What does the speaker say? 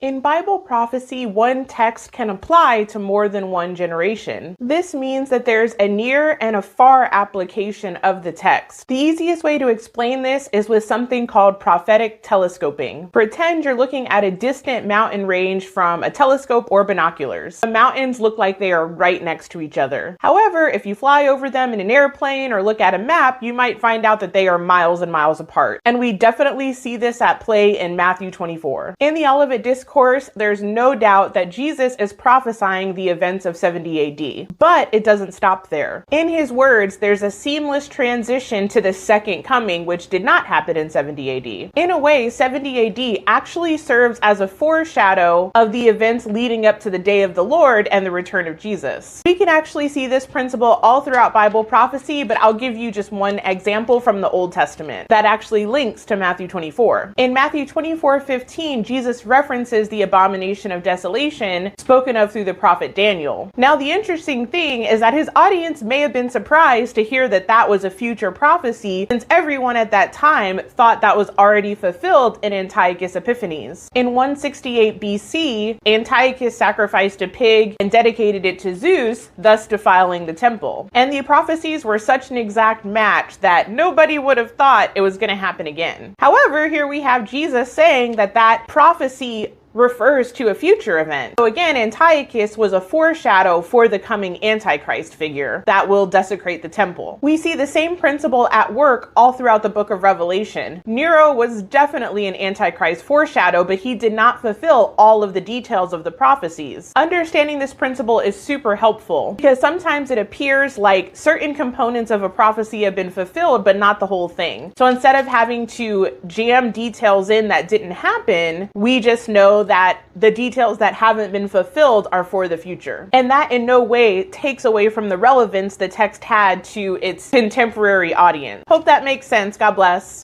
In Bible prophecy, one text can apply to more than one generation. This means that there's a near and a far application of the text. The easiest way to explain this is with something called prophetic telescoping. Pretend you're looking at a distant mountain range from a telescope or binoculars. The mountains look like they are right next to each other. However, if you fly over them in an airplane or look at a map, you might find out that they are miles and miles apart. And we definitely see this at play in Matthew 24. In the Olivet Discourse, there's no doubt that Jesus is prophesying the events of 70 AD, but it doesn't stop there. In his words, there's a seamless transition to the second coming, which did not happen in 70 AD. In a way, 70 AD actually serves as a foreshadow of the events leading up to the day of the Lord and the return of Jesus. We can actually see this principle all throughout Bible prophecy, but I'll give you just one example from the Old Testament that actually links to Matthew 24. In Matthew 24:15, Jesus references the abomination of desolation spoken of through the prophet Daniel. Now, the interesting thing is that his audience may have been surprised to hear that that was a future prophecy, since everyone at that time thought that was already fulfilled in Antiochus Epiphanes. In 168 BC, Antiochus sacrificed a pig and dedicated it to Zeus, thus defiling the temple. And the prophecies were such an exact match that nobody would have thought it was going to happen again. However, here we have Jesus saying that that prophecy refers to a future event. So again, Antiochus was a foreshadow for the coming Antichrist figure that will desecrate the temple. We see the same principle at work all throughout the book of Revelation. Nero was definitely an Antichrist foreshadow, but he did not fulfill all of the details of the prophecies. Understanding this principle is super helpful because sometimes it appears like certain components of a prophecy have been fulfilled, but not the whole thing. So instead of having to jam details in that didn't happen, we just know that the details that haven't been fulfilled are for the future. And that in no way takes away from the relevance the text had to its contemporary audience. Hope that makes sense. God bless.